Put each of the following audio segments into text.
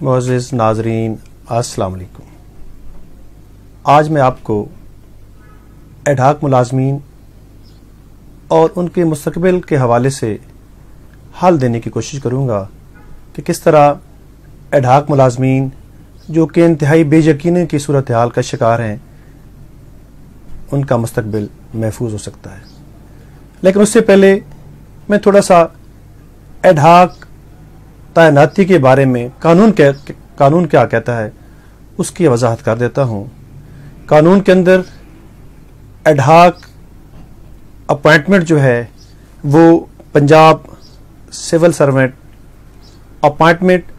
معزز ناظرین السلام علیکم۔ آج میں آپ کو ایڈ ہاک ملازمین اور ان کے مستقبل کے حوالے سے حل دینے کی کوشش کروں گا کہ کس طرح ایڈ ہاک ملازمین جو کہ انتہائی بے یقینی کی صورتحال کا شکار ہیں ان کا مستقبل محفوظ ہو سکتا ہے۔ لیکن اس سے پہلے میں تھوڑا سا ایڈ ہاک تعیناتی کے بارے میں قانون کیا کہتا ہے اس کی وضاحت کر دیتا ہوں۔ قانون کے اندر ایڈ ہاک اپوائنٹمنٹ جو ہے وہ Punjab civil servant appointment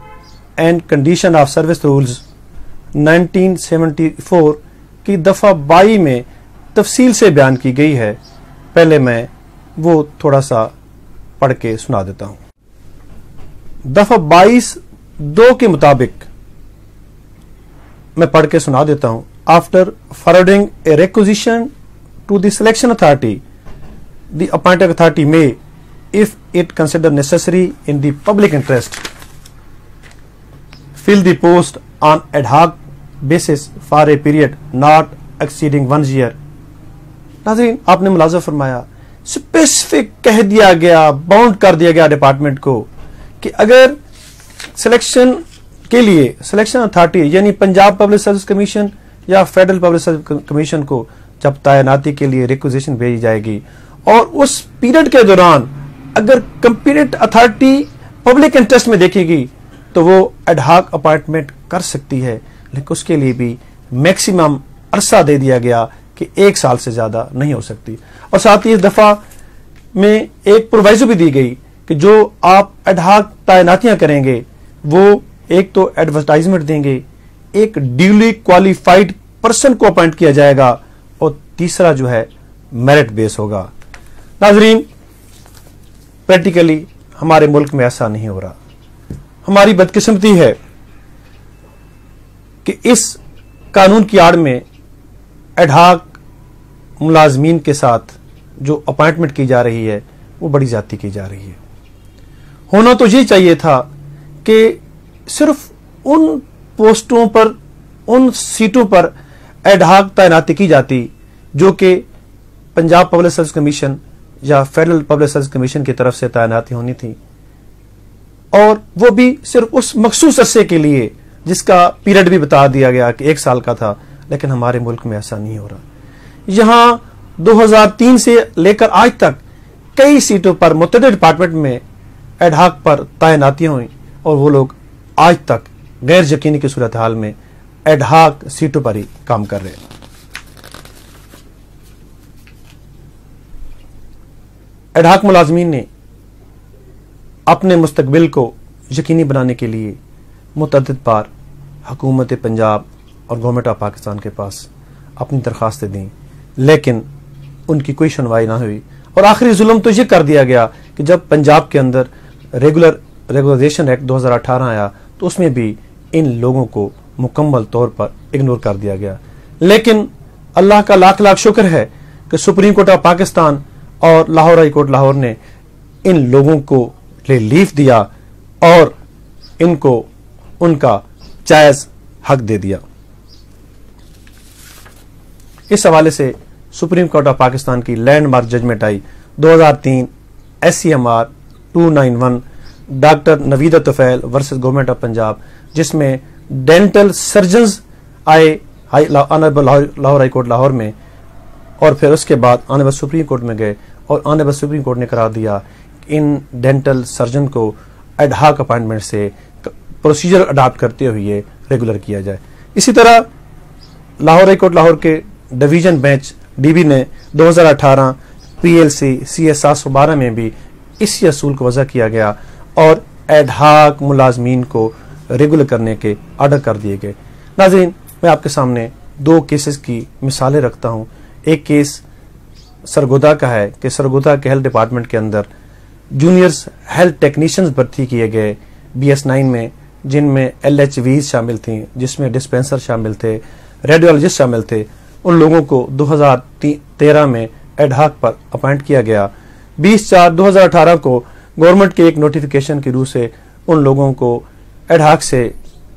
and condition of service rules 1974 کی دفعہ 22 میں تفصیل سے بیان کی گئی ہے۔ پہلے میں وہ تھوڑا سا پڑھ کے سنا دیتا ہوں۔ دفعہ 22(2) کے مطابق میں پڑھ کے سنا دیتا ہوں۔ After forwarding a requisition to the selection authority the appointing authority میں if it consider necessary in the public interest fill the post on ad hoc basis for a period not exceeding 1 year۔ ناظرین آپ نے ملاحظہ فرمایا specific کہہ دیا گیا، bound کر دیا گیا ڈپارٹمنٹ کو کہ اگر سلیکشن کے لیے سلیکشن اتھارٹی یعنی پنجاب پبلک سروس کمیشن یا فیڈرل پبلک سروس کمیشن کو جب تعیناتی کے لیے ریکوزیشن بھیجی جائے گی اور اس پیریڈ کے دوران اگر کمپیٹنٹ اتھارٹی پبلک انٹرسٹ میں دیکھے گی تو وہ ایڈ ہاک اپوائنٹمنٹ کر سکتی ہے، لیکن اس کے لیے بھی میکسیمم عرصہ دے دیا گیا کہ 1 سال سے زیادہ نہیں ہو سکتی۔ اور ساتھ ہی اس دفعہ میں ایک پرووائزو بھی دی گئی کہ جو آپ ایڈ ہاک تعیناتیاں کریں گے وہ ایک تو ایڈورٹائزمنٹ دیں گے، ایک ڈیولی کوالیفائڈ پرسن کو اپوائنٹ کیا جائے گا اور تیسرا جو ہے میرٹ بیس ہوگا۔ ناظرین پریکٹیکلی ہمارے ملک میں ایسا نہیں ہو رہا۔ ہماری بدقسمتی ہے کہ اس قانون کی آڑ میں ایڈ ہاک ملازمین کے ساتھ جو اپوائنٹمنٹ کی جا رہی ہے وہ بڑی زیادتی کی جا رہی ہے۔ ہونا تو یہ چاہیے تھا کہ صرف ان پوسٹوں پر ان سیٹوں پر ایڈ ہاک تعیناتی کی جاتی جو کہ پنجاب پبلک سروس کمیشن یا فیڈرل پبلک سروس کمیشن کی طرف سے تعیناتی ہونی تھی، اور وہ بھی صرف اس مخصوص عرصے کے لیے جس کا پیریڈ بھی بتا دیا گیا کہ 1 سال کا تھا۔ لیکن ہمارے ملک میں ایسا نہیں ہو رہا۔ یہاں 2003 سے لے کر آج تک کئی سیٹوں پر متعدد ڈپارٹمنٹ میں ایڈ ہاک پر تعیناتیاں ہوئیں اور وہ لوگ آج تک غیر یقینی کی صورتحال میں ایڈ ہاک سیٹوں پر ہی کام کر رہے ہیں۔ ایڈ ہاک ملازمین نے اپنے مستقبل کو یقینی بنانے کے لیے متعدد بار حکومت پنجاب اور گورنمنٹ آف پاکستان کے پاس اپنی درخواستیں دیں، لیکن ان کی کوئی سنوائی نہ ہوئی، اور آخری ظلم تو یہ کر دیا گیا کہ جب پنجاب کے اندر ریگولائزیشن ایکٹ 2018 آیا تو اس میں بھی ان لوگوں کو مکمل طور پر اگنور کر دیا گیا۔ لیکن اللہ کا لاکھ لاکھ شکر ہے کہ سپریم کورٹ آف پاکستان اور لاہور ہائی کورٹ لاہور نے ان لوگوں کو ریلیف دیا اور ان کو ان کا جائز حق دے دیا۔ اس حوالے سے سپریم کورٹ آف پاکستان کی لینڈ مارک ججمنٹ آئی 2003 SCMR 291 doctor Naveeda Tufail versus government of Punjab, جس میں ڈینٹل سرجنز آئے honourable Lahore high court Lahore میں، اور پھر اس کے بعد آنریبل سپریم کورٹ میں گئے اور آنریبل سپریم کورٹ نے قرار دیا کہ ان ڈینٹل سرجن کو ایڈ ہاک اپوائنٹمنٹ سے پروسیجر اڈاپٹ کرتے ہوئے ریگولر کیا جائے۔ اسی طرح لاہور ہائی کورٹ لاہور کے ڈویژن بینچ DB نے 2018 PLC CS 712 میں بھی اسی اصول کو وضع کیا گیا اور ایڈ ہاک ملازمین کو ریگولر کرنے کے آرڈر کر دیے گئے۔ ناظرین میں آپ کے سامنے 2 کیسز کی مثالیں رکھتا ہوں۔ ایک کیس سرگودا کا ہے کہ سرگودا کے ہیلتھ ڈپارٹمنٹ کے اندر جونیئرز ہیلتھ ٹیکنیشینز بھرتی کیے گئے BS9 میں، جن میں LHVs شامل تھیں، جس میں ڈسپینسر شامل تھے، ریڈیولوجسٹ شامل تھے۔ ان لوگوں کو 2013 میں ایڈ ہاک پر اپوائنٹ کیا گیا۔ 20/4/2018 کو گورنمنٹ کے ایک نوٹیفیکیشن کی روح سے ان لوگوں کو ایڈ ہاک سے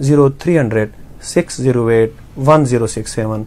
0300-608-1067।